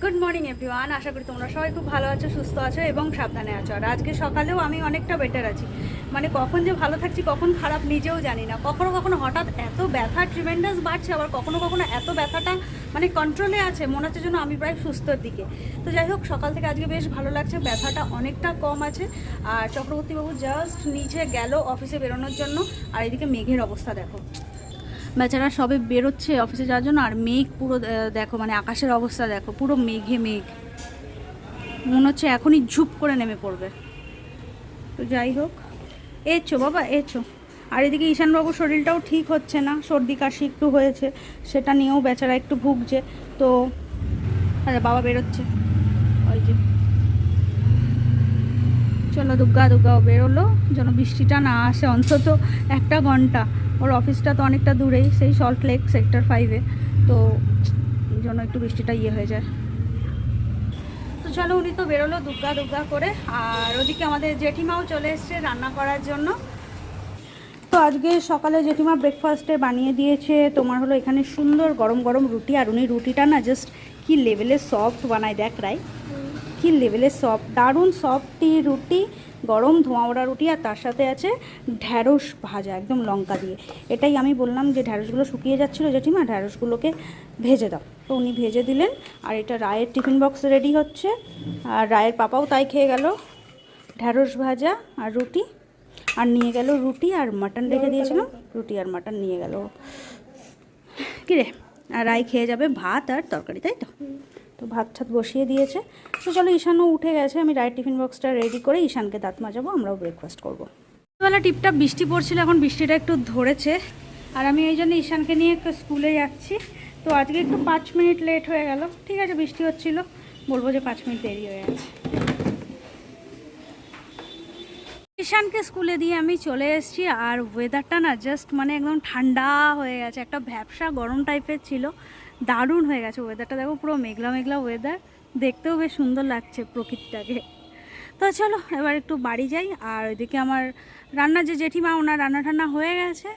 Good morning everyone, আশা করি তোমরা সবাই খুব ভালো আছো, সুস্থ আছো এবং সাবধানে আছো। আর আজকে সকালেও আমি অনেকটা বেটার আছি। মানে কখন যে ভালো থাকছি কখন খারাপ নিজেও জানি না। কখনো কখনো হঠাৎ এত ব্যথা ট্রিমেন্ডাস বাড়ছে, আবার কখনো কখনো এত ব্যথাটা মানে কন্ট্রোলে আছে, মনে হচ্ছে যেন আমি প্রায় সুস্থর দিকে। তো যাই হোক, সকাল থেকে আজকে বেশ ভালো লাগছে, ব্যথাটা অনেকটা কম আছে। আর চক্রবর্তীবাবু জাস্ট নিচে গেল অফিসে বেরোনোর জন্য। আর এদিকে মেঘের অবস্থা দেখো, বেচারা সবে বেরোচ্ছে অফিসে যাওয়ার জন্য। আর মেঘ পুরো দেখো, মানে আকাশের অবস্থা দেখো, পুরো মেঘে মেঘ, মনে হচ্ছে এখনই ঝুপ করে নেমে পড়বে। তো যাই হোক, এছো বাবা এছো। আর এদিকে ঈশানবাবুর শরীরটাও ঠিক হচ্ছে না, সর্দি কাশি একটু হয়েছে, সেটা নিয়েও বেচারা একটু ভুগছে। তো আচ্ছা, বাবা বেরোচ্ছে, ওই যে চলো দুর্গা দুর্গাও বেরোলো, যেন বৃষ্টিটা না আসে অন্তত একটা ঘন্টা। ওর অফিসটা তো অনেকটা দূরেই, সেই সল্ট লেক সেক্টর 5-এ, তো যেন একটু বৃষ্টিটা হয়ে যায়। তো চলো, উনি তো বেরোলো দুর্গা দুর্গা করে। আর ওদিকে আমাদের জেঠিমাও চলে এসছে রান্না করার জন্য। তো আজকে সকালে জেঠিমা ব্রেকফাস্টে বানিয়ে দিয়েছে তোমার হলো এখানে সুন্দর গরম গরম রুটি। আর উনি রুটিটা না জাস্ট কি লেভেলে সফট বানায়, দেখ রাই কি লেভেলে সফট, দারুণ সফটি রুটি, গরম ধোঁয়া ওড়া রুটি। আর তার সাথে আছে ঢ্যাঁড়স ভাজা একদম লঙ্কা দিয়ে। এটাই আমি বললাম যে ঢ্যাঁড়সগুলো শুকিয়ে যাচ্ছিলো জেঠিমা, ঢ্যাঁড়সগুলোকে ভেজে দাও। তো উনি ভেজে দিলেন। আর এটা রায়ের টিফিন বক্স রেডি হচ্ছে। আর রায়ের পাপাও তাই খেয়ে গেল, ঢ্যাঁড়স ভাজা আর রুটি। আর নিয়ে গেল রুটি আর মাটন রেখে দিয়েছিলাম, রুটি আর মাটন নিয়ে গেল। কিরে, আর রায় খেয়ে যাবে ভাত আর তরকারি, তাই তো? তো ভাত ঠাত বসিয়ে দিয়েছে। তো চলো, ঈশানও উঠে গেছে, আমি রায়ের টিফিন বক্সটা রেডি করে ঈশানকে দাঁত মাজাবো, আমরাও ব্রেকফাস্ট করবো। বেলা টিপটাপ বৃষ্টি পড়ছিল, এখন বৃষ্টিটা একটু ধরেছে। আর আমি এই জন্য ঈশানকে নিয়ে একটু স্কুলে যাচ্ছি। তো আজকে একটু 5 মিনিট লেট হয়ে গেল, ঠিক আছে, বৃষ্টি হচ্ছিল, বলবো যে 5 মিনিট দেরি হয়ে গেছে। ঈশানকে স্কুলে দিয়ে আমি চলে এসেছি। আর ওয়েদারটা না জাস্ট মানে একদম ঠান্ডা হয়ে গেছে, একটা ভ্যাপসা গরম টাইপের ছিল, দারুণ হয়ে গেছে ওয়েদারটা। দেখো পুরো মেঘলা মেঘলা ওয়েদার, দেখতেও বেশ সুন্দর লাগছে প্রকৃতিটাকে। তো চলো এবার একটু বাড়ি যাই। আর ওইদিকে আমার রান্না যে জেঠিমা, ওনার রান্না টান্না হয়ে গেছে।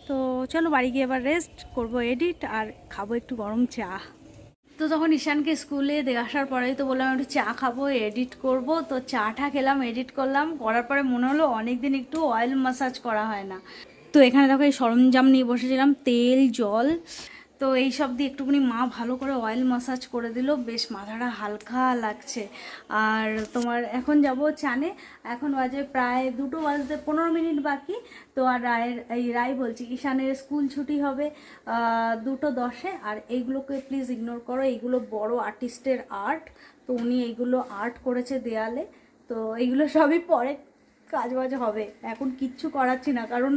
তো চলো বাড়ি গিয়ে এবার রেস্ট করব, এডিট আর খাবো একটু গরম চা। তো তখন ঈশানকে স্কুলে দিয়ে আসার পরেই তো বললাম একটু চা খাবো, এডিট করব। তো চাটা খেলাম, এডিট করলাম, করার পরে মনে হলো অনেকদিন একটু অয়েল ম্যাসাজ করা হয় না। তো এখানে দেখো এই সরঞ্জাম নিয়ে বসেছিলাম, তেল জল, তো এই সব দিয়ে একটুখানি মা ভালো করে অয়েল ম্যাসাজ করে দিল, বেশ মাথাটা হালকা লাগছে। আর তোমার এখন যাব চানে, এখন বাজে প্রায় 2টো বাজতে 15 মিনিট বাকি। তো আর রায় বলছি ঈশানের স্কুল ছুটি হবে 2:10-এ। আর এইগুলোকে প্লিজ ইগনোর করো, এইগুলো বড় আর্টিস্টের আর্ট। তো উনি এইগুলো আর্ট করেছে দেয়ালে, তো এইগুলো সবই পরে কাজ বাজ হবে, এখন কিচ্ছু করাচ্ছি না, কারণ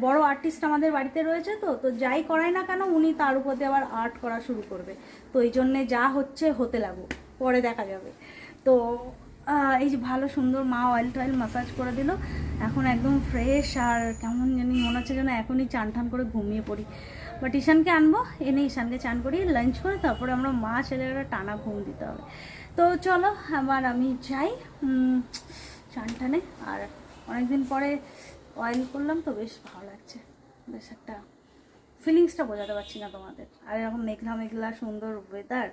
বড় আর্টিস্ট আমাদের বাড়িতে রয়েছে। তো তো যাই করাই না কেন উনি তার উপর দিয়ে আবার আর্ট করা শুরু করবে। তো এই জন্যে যা হচ্ছে হতে লাগো, পরে দেখা যাবে। তো এই যে ভালো সুন্দর মা অয়েল টয়েল ম্যাসাজ করে দিল, এখন একদম ফ্রেশ। আর কেমন জানি মনে হচ্ছে যেন এখনই চান টান করে ঘুমিয়ে পড়ি। বাট ঈশানকে আনবো, এনে ঈশানকে চান করি, লাঞ্চ করে তারপরে আমরা মা ছেলেরা টানা ঘুম দিতে হবে। তো চলো আবার আমি যাই চান টানে। আর অনেকদিন পরে অয়েল করলাম তো বেশ ভালো লাগছে, বেশ একটা ফিলিংসটা বোঝাতে পারছি না তোমাদের। আর এরকম মেঘলা মেঘলা সুন্দর ওয়েদার,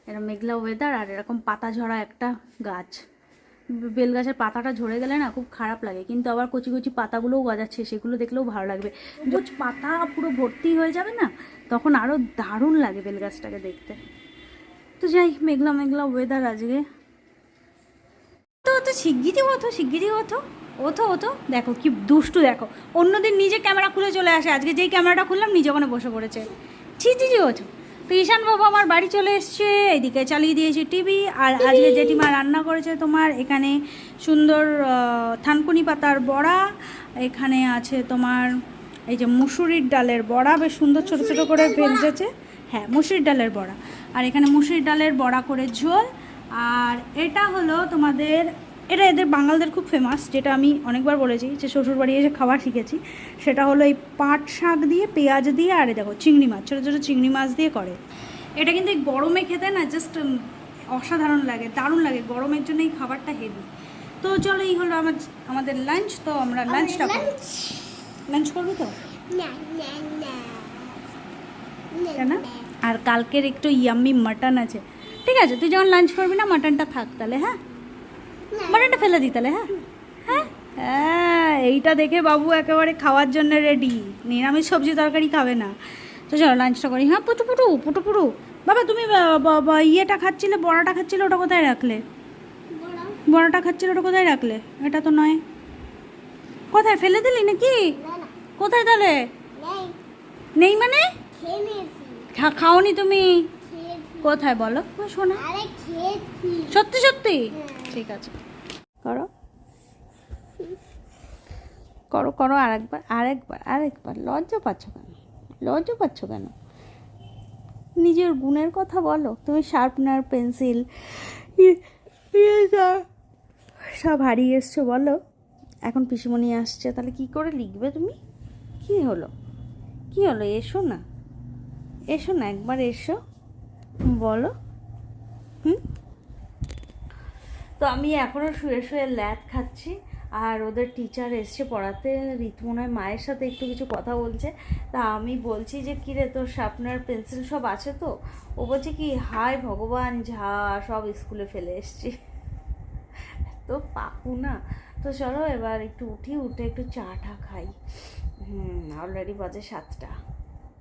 এরকম মেঘলা ওয়েদার, আর এরকম পাতা ঝরা একটা গাছ, বেল গাছের পাতাটা ঝরে গেলে না খুব খারাপ লাগে, কিন্তু আবার কচি কচি পাতাগুলোও গজাচ্ছে, সেগুলো দেখলেও ভালো লাগবে। রোজ পাতা পুরো ভর্তি হয়ে যাবে না, তখন আরও দারুণ লাগে বেল গাছটাকে দেখতে। তো যাই, মেঘলা মেঘলা ওয়েদার আজকে। তো তো শিগগিরই ওঠো, শিগগিরই ওঠো, ওঠো ওঠো। দেখো কি দুষ্টু, দেখো অন্যদিন নিজে ক্যামেরা খুলে চলে আসে, আজকে যেই ক্যামেরাটা খুললাম নিজে ওখানে বসে পড়েছে। ছি ছি ছি, ওঠো। তো ঈশান বাবু আমার বাড়ি চলে এসছে, এদিকে চালিয়ে দিয়েছি টিভি। আর আজকে জেঠিমা রান্না করেছে তোমার এখানে সুন্দর থানকুনি পাতার বড়া, এখানে আছে তোমার এই যে মুসুরির ডালের বড়া, বেশ সুন্দর ছোটো ছোটো করে ভেজেছে। হ্যাঁ, মুসুরির ডালের বড়া। আর এখানে মুসুরির ডালের বড়া করে ঝোল। আর এটা হলো তোমাদের, এটা এদের বাঙালদের খুব ফেমাস, যেটা আমি অনেকবার বলেছি যে শ্বশুরবাড়ি এসে খাবার শিখেছি, সেটা হলো এই পাট শাক দিয়ে পেঁয়াজ দিয়ে, আর দেখো চিংড়ি মাছ, ছোটো ছোটো চিংড়ি মাছ দিয়ে করে। এটা কিন্তু এই গরমে খেতে না জাস্ট অসাধারণ লাগে, দারুণ লাগে, গরমের জন্য এই খাবারটা হেভি। তো চলো, এই হলো আমাদের লাঞ্চ। তো আমরা লাঞ্চটা করবো, লাঞ্চ করবো তো কেন আর কালকের একটু ইয়াম্মি মাটন আছে। ঠিক আছে, তুই যখন লাঞ্চ করবি না মাটনটা থাক তাহলে, হ্যাঁ মাটনটা ফেলে দিই তাহলে, হ্যাঁ হ্যাঁ হ্যাঁ। এইটা দেখে বাবু একেবারে খাওয়ার জন্য রেডি, নিরামিষ সবজি তরকারি খাবে না। তো চলো লাঞ্চটা করি। হ্যাঁ পুটু পুটু পুটু পুটু, বাবা তুমি ইয়েটা খাচ্ছিলে, বড়াটা খাচ্ছিলে, ওটা কোথায় রাখলে? বড়াটা খাচ্ছিলে, ওটা কোথায় রাখলে? এটা তো নয়, কোথায় ফেলে দিলি নাকি? কোথায় তাহলে? নেই মানে খাওনি তুমি? কোথায় বলো শোনা। সত্যি সত্যি? ঠিক আছে করো করো করো, আরেকবার আরেকবার আরেকবার। লজ্জা পাচ্ছ কেন? লজ্জা পাচ্ছ কেন? নিজের গুণের কথা বলো। তুমি শার্পনার, পেন্সিল সব হারিয়ে এসছো বলো। এখন পিসিমণি আসছে, তাহলে কি করে লিখবে তুমি? কি হলো কি হলো? এসো না, এসো না, একবার এসো বলো। তো আমি এখনও শুয়ে শুয়ে ল্যাদ খাচ্ছি, আর ওদের টিচার এসছে পড়াতে। ঋতুমনায় মায়ের সাথে একটু কিছু কথা বলছে। তা আমি বলছি যে কিরে তোর শার্পনার পেন্সিল সব আছে তো? ও বলছে কি হায় ভগবান ঝা সব স্কুলে ফেলে এসছি। তো পাকু না। তো চলো এবার একটু উঠে একটু চা টা খাই। অলরেডি বাজে 7টা।